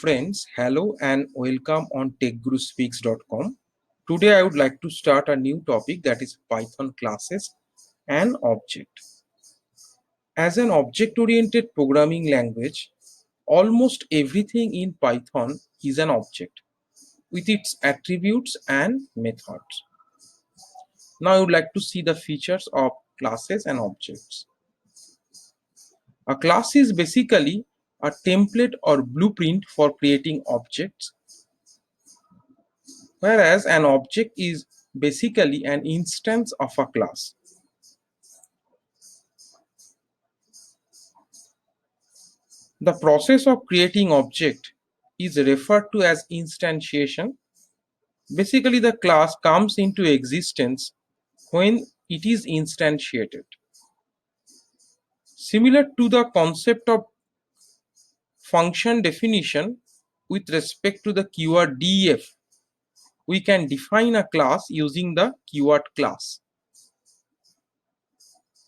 Friends, hello and welcome on techguruspeaks.com. Today I would like to start a new topic, that is Python classes and object. As an object-oriented programming language, almost everything in Python is an object with its attributes and methods. Now I would like to see the features of classes and objects. A class is basically a template or blueprint for creating objects, whereas an object is basically an instance of a class. The process of creating object is referred to as instantiation. Basically, the class comes into existence when it is instantiated. Similar to the concept of function definition with respect to the keyword def, we can define a class using the keyword class.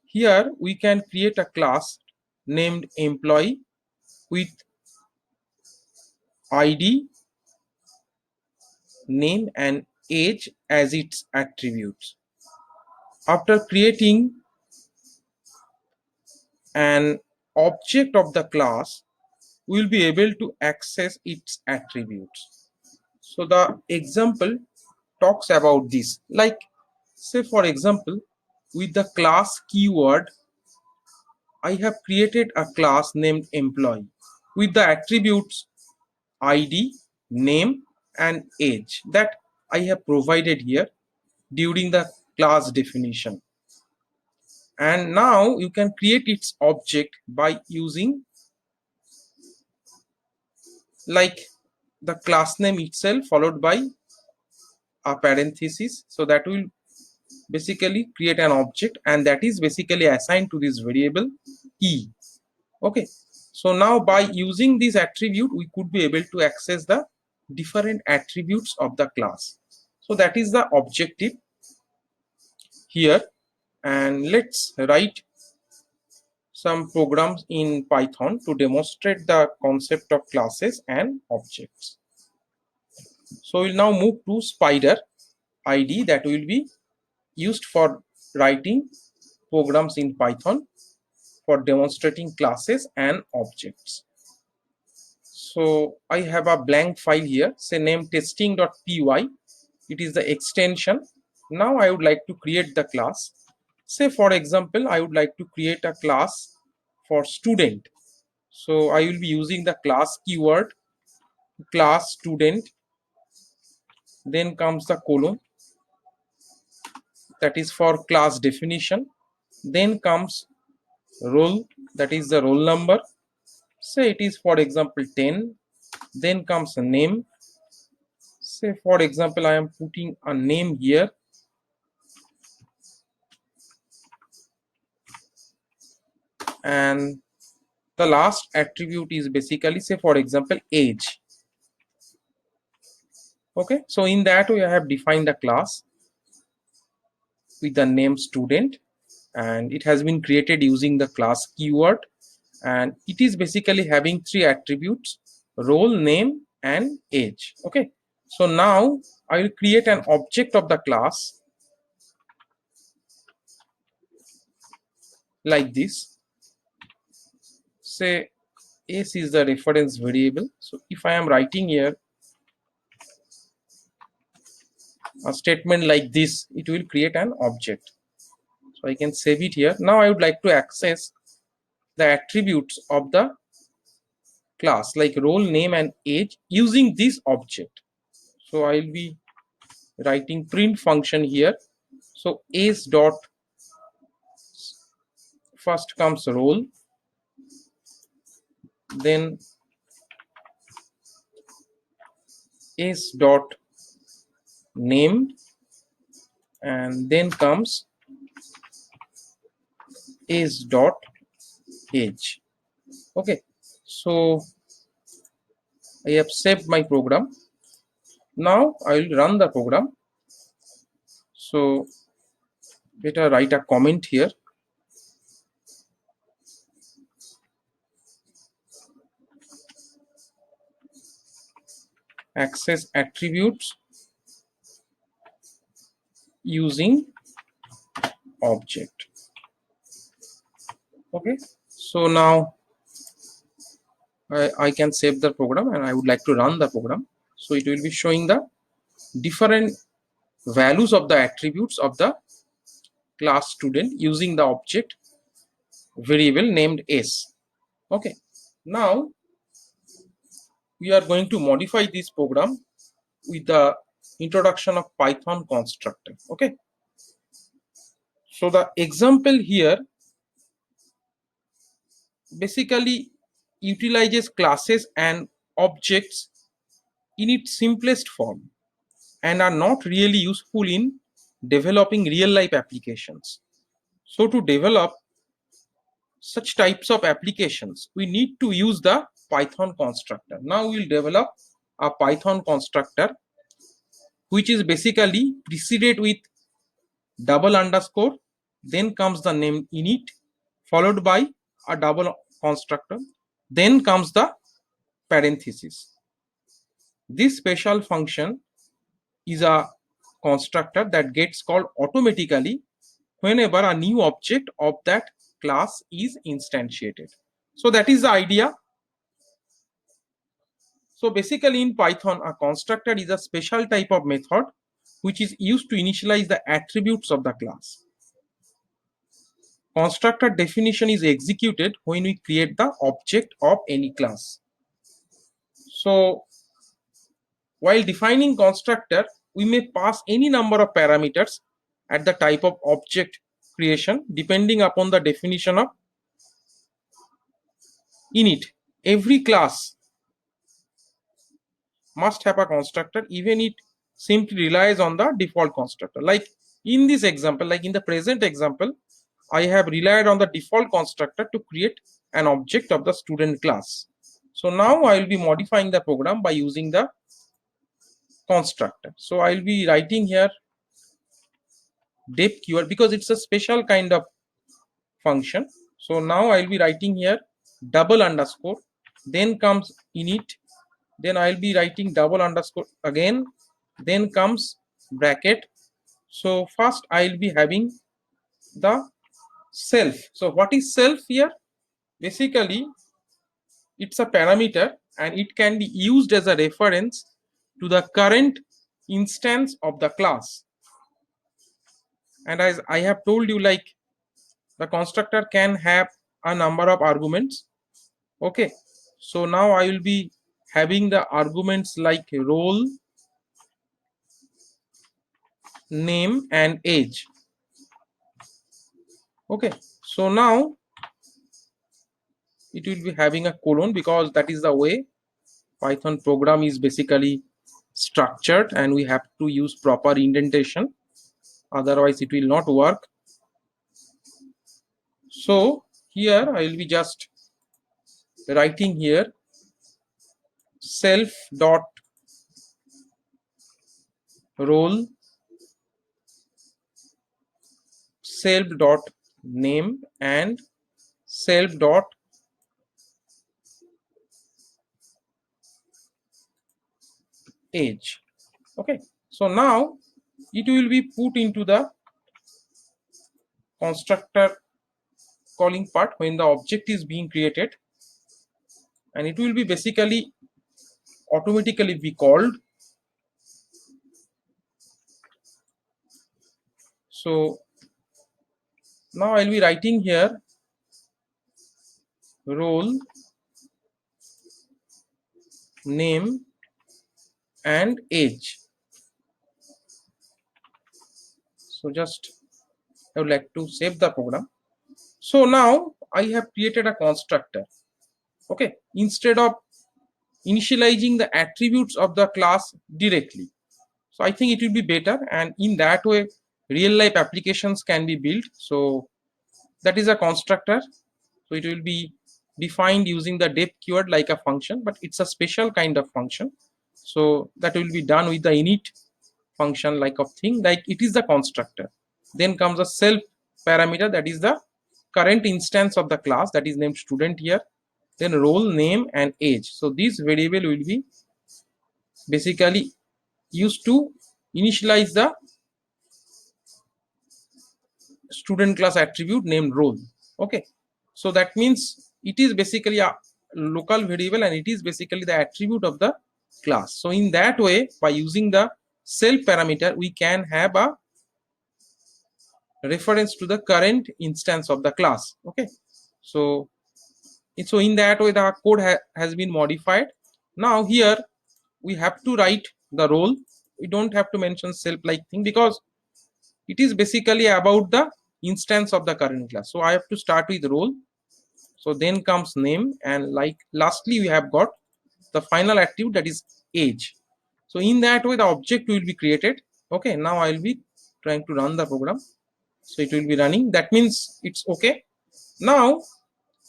Here we can create a class named employee with ID, name and age as its attributes. After creating an object of the class, we will be able to access its attributes. So the example talks about this. Like, say for example, with the class keyword, I have created a class named employee with the attributes ID, name and age that I have provided here during the class definition. And now you can create its object by using like the class name itself followed by a parenthesis. So that will basically create an object, and that is basically assigned to this variable e. Okay, so now by using this attribute we could be able to access the different attributes of the class. So that is the objective here, and let's write some programs in Python to demonstrate the concept of classes and objects. So we'll now move to Spider ID that will be used for writing programs in Python for demonstrating classes and objects. So I have a blank file here, say name testing.py. It is the extension. Now I would like to create the class. Say for example, I would like to create a class for student. So I will be using the class keyword, class student, then comes the colon, that is for class definition, then comes roll, that is the roll number, say it is for example 10, then comes a name, say for example I am putting a name here, and the last attribute is basically say for example age. Okay, so in that way I have defined a class with the name student, and it has been created using the class keyword, and it is basically having three attributes: role, name and age. Okay, so now I will create an object of the class like this. Say s is the reference variable. So if I am writing here a statement like this, it will create an object. So I can save it here. Now I would like to access the attributes of the class like role, name and age using this object. So I will be writing print function here. So age dot, first comes role, then age dot name, and then comes age dot age. Okay, so I have saved my program. Now I will run the program. So better write a comment here. access attributes using object. Okay, so now I can save the program and I would like to run the program. So it will be showing the different values of the attributes of the class student using the object variable named s. Okay, now we are going to modify this program with the introduction of Python constructor. Okay, so the example here basically utilizes classes and objects in its simplest form and are not really useful in developing real life applications. So to develop such types of applications, we need to use the Python constructor. Now we'll develop a Python constructor which is basically preceded with double underscore, then comes the name init, followed by a double constructor, then comes the parenthesis. This special function is a constructor that gets called automatically whenever a new object of that class is instantiated. So that is the idea. So basically in Python, a constructor is a special type of method which is used to initialize the attributes of the class. Constructor definition is executed when we create the object of any class. So while defining constructor, we may pass any number of parameters at the type of object creation depending upon the definition of init. Every class must have a constructor, even it simply relies on the default constructor. Like in this example, like in the present example, I have relied on the default constructor to create an object of the student class. So now I will be modifying the program by using the constructor. So I will be writing here def keyword because it's a special kind of function. So now I will be writing here double underscore, then comes init, then I will be writing double underscore again, then comes bracket. So first I will be having the self. So what is self here? Basically it's a parameter and it can be used as a reference to the current instance of the class. And as I have told you, like the constructor can have a number of arguments. Okay, so now I will be having the arguments like role, name and age. Okay, so now it will be having a colon because that is the way Python program is basically structured and we have to use proper indentation, otherwise it will not work. So here I will be just writing here self dot role, self dot name and self dot age. Okay, so now it will be put into the constructor calling part when the object is being created, and it will be basically automatically be called. So now I'll be writing here role, name and age. So just I would like to save the program. So now I have created a constructor. Okay, instead of initializing the attributes of the class directly. So I think it will be better, and in that way real life applications can be built. So that is a constructor. So it will be defined using the def keyword like a function, but it's a special kind of function. So that will be done with the init function like of thing, like it is the constructor. Then comes a self parameter, that is the current instance of the class that is named student here. Then role, name and age. So this variable will be basically used to initialize the student class attribute named roll. Okay, so that means it is basically a local variable and it is basically the attribute of the class. So in that way, by using the self parameter, we can have a reference to the current instance of the class. Okay, so in that way the code has been modified. Now here we have to write the role. We don't have to mention self like thing because it is basically about the instance of the current class. So I have to start with role, so then comes name, and like lastly we have got the final attribute, that is age. So in that way the object will be created. Okay, now I will be trying to run the program, so it will be running. That means it's okay. Now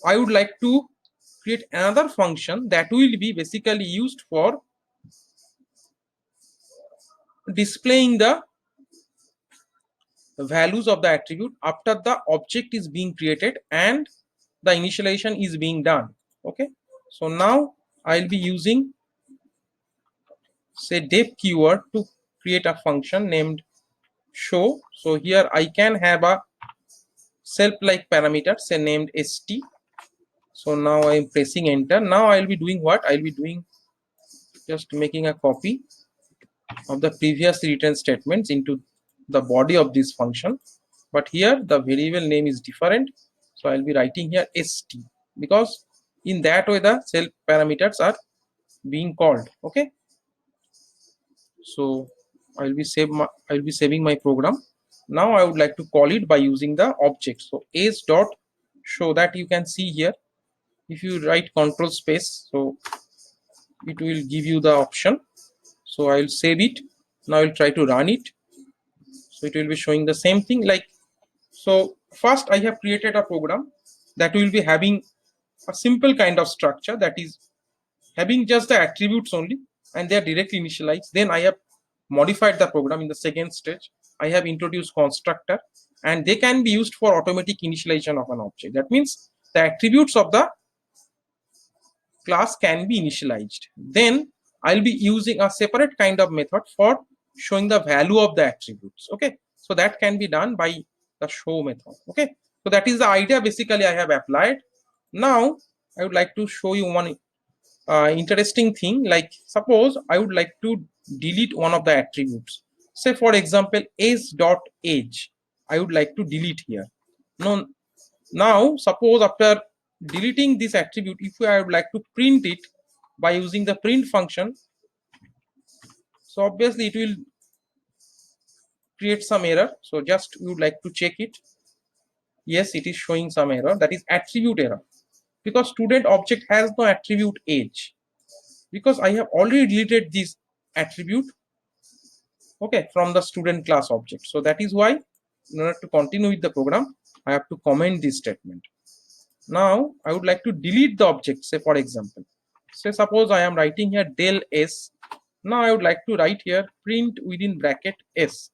I would like to create another function that will be basically used for displaying the values of the attribute after the object is being created and the initialization is being done. Okay, so now I'll be using say def keyword to create a function named show. So here I can have a self like parameter say named st. So now I'm pressing enter. Now I'll be doing what? I'll be doing just making a copy of the previously written statements into the body of this function, but here the variable name is different, so I'll be writing here st because in that way the self parameters are being called. Okay, so I'll be saving my program. Now I would like to call it by using the object. So age dot show, that you can see here, if you write control space, so it will give you the option. So I will save it. Now I will try to run it. So it will be showing the same thing. Like, so first I have created a program that will be having a simple kind of structure that is having just the attributes only and they are directly initialized. Then I have modified the program in the second stage. I have introduced constructor and they can be used for automatic initialization of an object. That means the attributes of the class can be initialized. Then I'll be using a separate kind of method for showing the value of the attributes. Okay, so that can be done by the show method. Okay, so that is the idea basically I have applied. Now I would like to show you one interesting thing. Like, suppose I would like to delete one of the attributes, say for example age, I would like to delete here. Now suppose after deleting this attribute, if I would like to print it by using the print function, so obviously it will create some error. So just we would like to check it. Yes, it is showing some error, that is attribute error, because student object has no attribute age, because I have already deleted this attribute, okay, from the student class object. So that is why in order to continue with the program I have to comment this statement. Now I would like to delete the object. Say for example, say suppose I am writing here del s. Now I would like to write here print within bracket s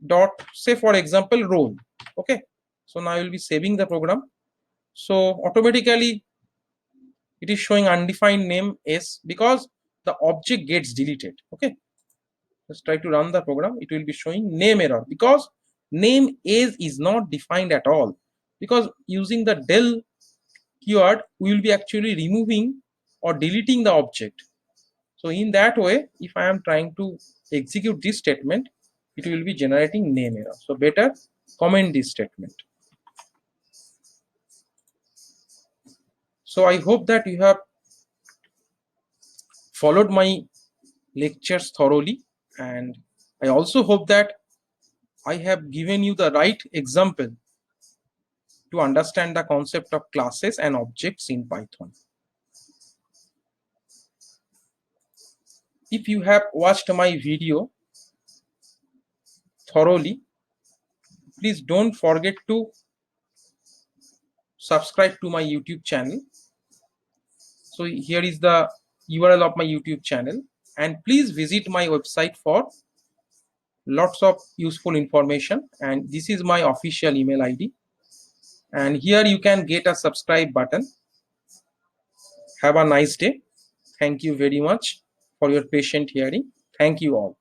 dot, say for example roll. Okay, so now I will be saving the program. So automatically it is showing undefined name s because the object gets deleted. Okay, let's try to run the program. It will be showing name error because name is not defined at all, because using the del keyword we will be actually removing or deleting the object. So in that way, if I am trying to execute this statement, it will be generating name error. So better comment this statement. So I hope that you have followed my lectures thoroughly, and I also hope that I have given you the right example to understand the concept of classes and objects in Python. If you have watched my video thoroughly, please don't forget to subscribe to my YouTube channel. So here is the URL of my YouTube channel, and please visit my website for lots of useful information, and this is my official email ID, and here you can get a subscribe button. Have a nice day. Thank you very much. for your patient hearing. Thank you all.